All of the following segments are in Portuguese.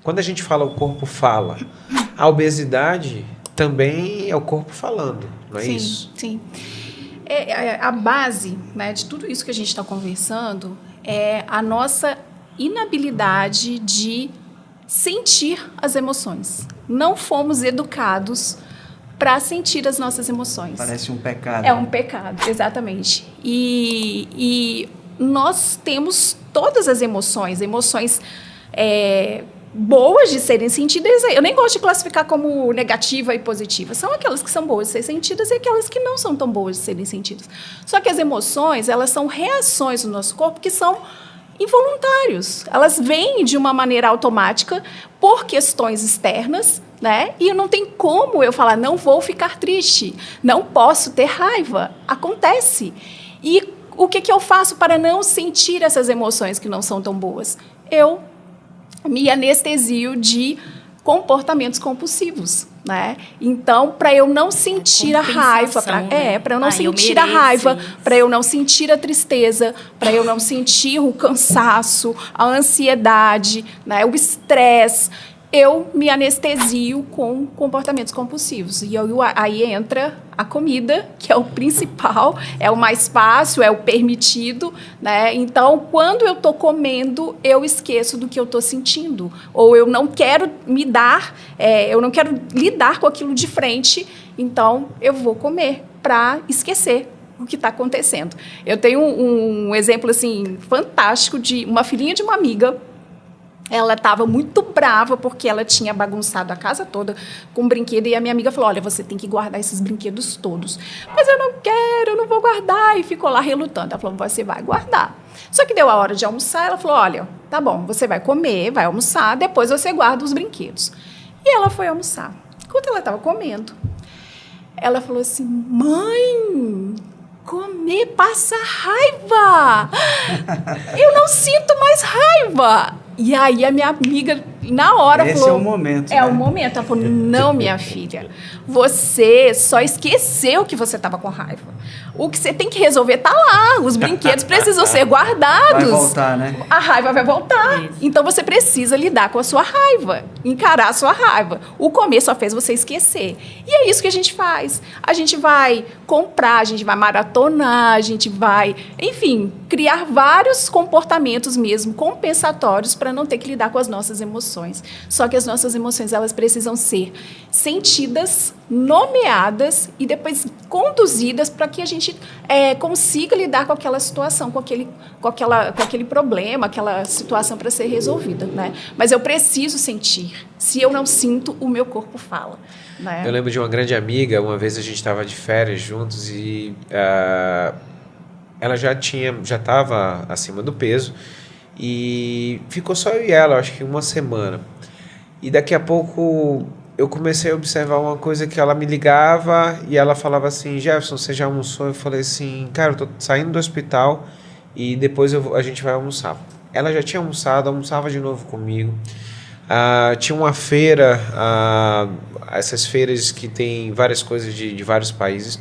Quando a gente fala o corpo fala, a obesidade também é o corpo falando, não é isso? Sim. A base, né, de tudo isso que a gente está conversando é a nossa inabilidade de sentir as emoções. Não fomos educados para sentir as nossas emoções. Parece um pecado. É um pecado, exatamente. E nós temos todas as emoções boas de serem sentidas. Eu nem gosto de classificar como negativa e positiva. São aquelas que são boas de serem sentidas e aquelas que não são tão boas de serem sentidas. Só que as emoções, elas são reações do nosso corpo que são involuntários. Elas vêm de uma maneira automática por questões externas, né? E não tem como eu falar, não vou ficar triste, não posso ter raiva. Acontece. E o que eu faço para não sentir essas emoções que não são tão boas? Eu me anestesio de comportamentos compulsivos, né? Então, para eu não sentir a raiva, para eu não sentir a raiva, para eu não sentir a tristeza, para eu não sentir o cansaço, a ansiedade, né? O estresse, eu me anestesio com comportamentos compulsivos. E aí entra a comida, que é o principal, é o mais fácil, é o permitido, né? Então, quando eu estou comendo, eu esqueço do que eu estou sentindo. Ou eu não quero eu não quero lidar com aquilo de frente, então eu vou comer para esquecer o que está acontecendo. Eu tenho um exemplo assim, fantástico de uma filhinha de uma amiga. Ela estava muito brava porque ela tinha bagunçado a casa toda com brinquedo e a minha amiga falou, olha, você tem que guardar esses brinquedos todos. Mas eu não quero, eu não vou guardar. E ficou lá relutando. Ela falou, você vai guardar. Só que deu a hora de almoçar, ela falou, olha, tá bom, você vai comer, vai almoçar, depois você guarda os brinquedos. E ela foi almoçar. Enquanto ela estava comendo, ela falou assim, mãe, comer passa raiva. Eu não sinto mais raiva. E aí a minha amiga, na hora, falou... Esse é o momento. É o momento. Ela falou, não, minha filha, você só esqueceu que você estava com raiva. O que você tem que resolver está lá. Os brinquedos precisam ser guardados. Vai voltar, né? A raiva vai voltar. Isso. Então, você precisa lidar com a sua raiva. Encarar a sua raiva. O comer só fez você esquecer. E é isso que a gente faz. A gente vai comprar, a gente vai maratonar, a gente vai, enfim, criar vários comportamentos mesmo compensatórios para não ter que lidar com as nossas emoções. Só que as nossas emoções, elas precisam ser sentidas, nomeadas e depois conduzidas para que a gente consiga lidar com aquela situação, com aquele problema, aquela situação para ser resolvida, né? Mas eu preciso sentir. Se eu não sinto, o meu corpo fala, né? Eu lembro de uma grande amiga, uma vez a gente estava de férias juntos e ela já estava acima do peso e ficou só eu e ela, acho que uma semana. E daqui a pouco eu comecei a observar uma coisa que ela me ligava e ela falava assim, Jefferson, você já almoçou? Eu falei assim, cara, eu tô saindo do hospital e depois a gente vai almoçar. Ela já tinha almoçado, almoçava de novo comigo. Tinha uma feira, essas feiras que tem várias coisas de vários países.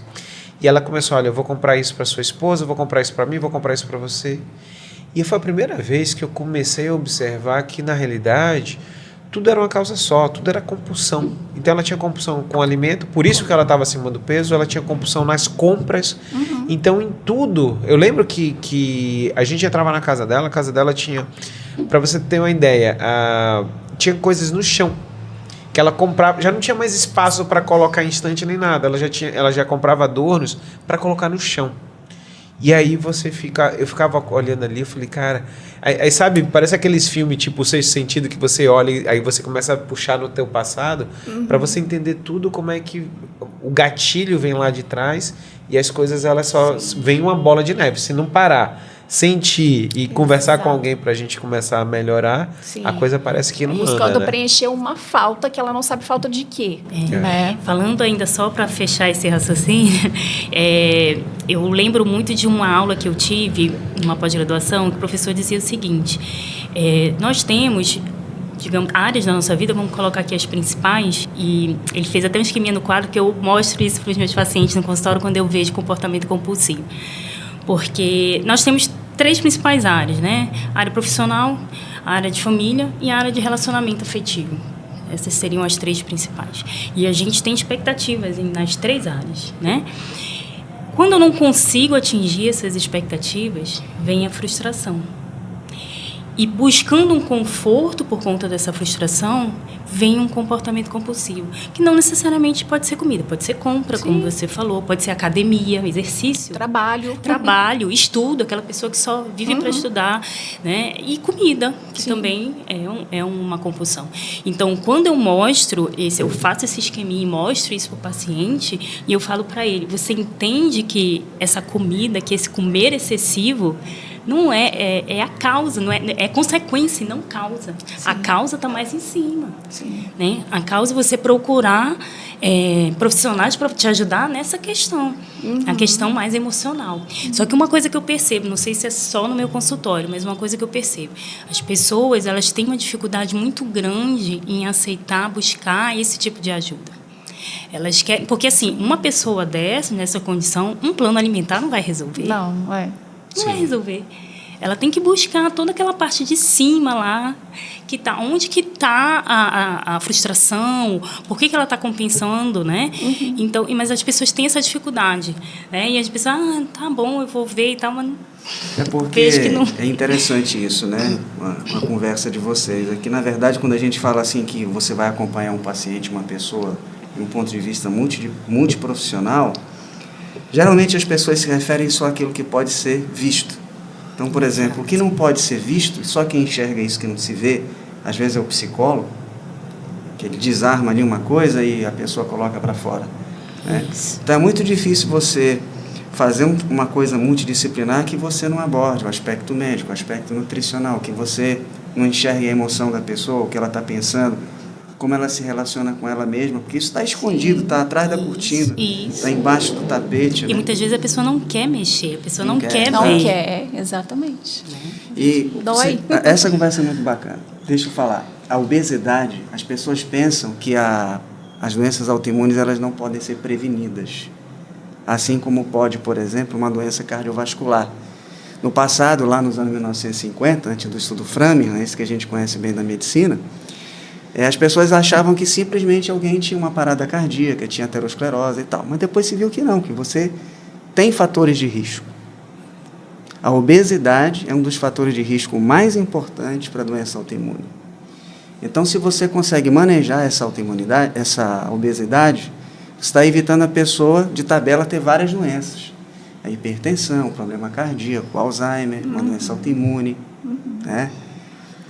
E ela começou, olha, eu vou comprar isso para sua esposa, vou comprar isso para mim, vou comprar isso para você. E foi a primeira vez que eu comecei a observar que, na realidade, tudo era uma causa só, tudo era compulsão. Então, ela tinha compulsão com alimento, por isso que ela estava acima do peso, ela tinha compulsão nas compras. Uhum. Então, em tudo, eu lembro que a gente entrava na casa dela, a casa dela tinha, para você ter uma ideia, tinha coisas no chão, que ela comprava, já não tinha mais espaço para colocar em estante nem nada, ela já comprava adornos para colocar no chão. E aí eu ficava olhando ali, eu falei, cara... Aí sabe, parece aqueles filmes tipo O Sexto Sentido, que você olha e aí você começa a puxar no teu passado, para você entender tudo, como é que o gatilho vem lá de trás e as coisas, elas só vêm uma bola de neve. Se não parar, sentir e conversar com alguém pra gente começar a melhorar, a coisa parece que não anda, buscando né? preencher uma falta que ela não sabe falta de quê. Né? Falando ainda só para fechar esse raciocínio, eu lembro muito de uma aula que eu tive, numa pós-graduação, que o professor dizia o seguinte, nós temos, digamos, áreas da nossa vida, vamos colocar aqui as principais, e ele fez até um esqueminha no quadro que eu mostro isso para os meus pacientes no consultório quando eu vejo comportamento compulsivo. Porque nós temos 3 principais áreas, né? A área profissional, a área de família e a área de relacionamento afetivo. Essas seriam as 3 principais. E a gente tem expectativas nas 3 áreas, né? Quando eu não consigo atingir essas expectativas, vem a frustração. E buscando um conforto por conta dessa frustração, vem um comportamento compulsivo, que não necessariamente pode ser comida, pode ser compra, Sim. como você falou, pode ser academia, exercício. Trabalho, estudo, aquela pessoa que só vive para estudar, né? E comida, que Sim. também é uma compulsão. Então, quando eu faço esse esqueminha e mostro isso para o paciente, e eu falo para ele, você entende que essa comida, que esse comer excessivo, não é a causa, não é consequência, não causa. Sim. A causa está mais em cima. Sim. Né? A causa é você procurar profissionais para te ajudar nessa questão, a questão mais emocional. Só que uma coisa que eu percebo, não sei se é só no meu consultório, mas uma coisa que eu percebo, as pessoas, elas têm uma dificuldade muito grande em aceitar, buscar esse tipo de ajuda. Elas querem, porque assim, uma pessoa nessa condição, um plano alimentar não vai resolver. Não vai resolver. Ela tem que buscar toda aquela parte de cima lá, que tá, onde que está a frustração, por que ela está compensando, né? Então, mas as pessoas têm essa dificuldade, né? E as pessoas, tá bom, eu vou ver e tal, mas é porque vejo que não... é interessante isso, né? Uma conversa de vocês. Aqui, na verdade, quando a gente fala assim que você vai acompanhar um paciente, uma pessoa, de um ponto de vista multiprofissional, geralmente as pessoas se referem só àquilo que pode ser visto. Então, por exemplo, o que não pode ser visto, só quem enxerga isso que não se vê, às vezes é o psicólogo, que ele desarma ali uma coisa e a pessoa coloca para fora. Né? Então, é muito difícil você fazer uma coisa multidisciplinar que você não aborde, o aspecto médico, o aspecto nutricional, que você não enxergue a emoção da pessoa, o que ela está pensando, como ela se relaciona com ela mesma, porque isso está escondido, está atrás da cortina, está embaixo do tapete. E né? muitas vezes a pessoa não quer mexer, a pessoa não quer Não ver. quer, exatamente. E Dói. essa conversa é muito bacana. Deixa eu falar. A obesidade, as pessoas pensam que as doenças autoimunes elas não podem ser prevenidas. Assim como pode, por exemplo, uma doença cardiovascular. No passado, lá nos anos 1950, antes do estudo Framingham, esse que a gente conhece bem da medicina, as pessoas achavam que simplesmente alguém tinha uma parada cardíaca, tinha aterosclerose e tal. Mas depois se viu que não, que você tem fatores de risco. A obesidade é um dos fatores de risco mais importantes para a doença autoimune. Então, se você consegue manejar essa autoimunidade, essa obesidade, você está evitando a pessoa, de tabela, ter várias doenças. A hipertensão, o problema cardíaco, o Alzheimer, uma doença autoimune, né?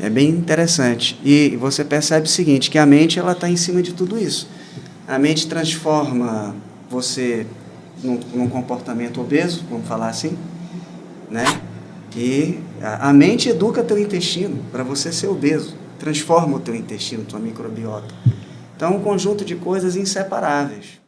É bem interessante. E você percebe o seguinte, que a mente está em cima de tudo isso. A mente transforma você num comportamento obeso, vamos falar assim, né? E a mente educa teu intestino para você ser obeso. Transforma o teu intestino, tua microbiota. Então, um conjunto de coisas inseparáveis.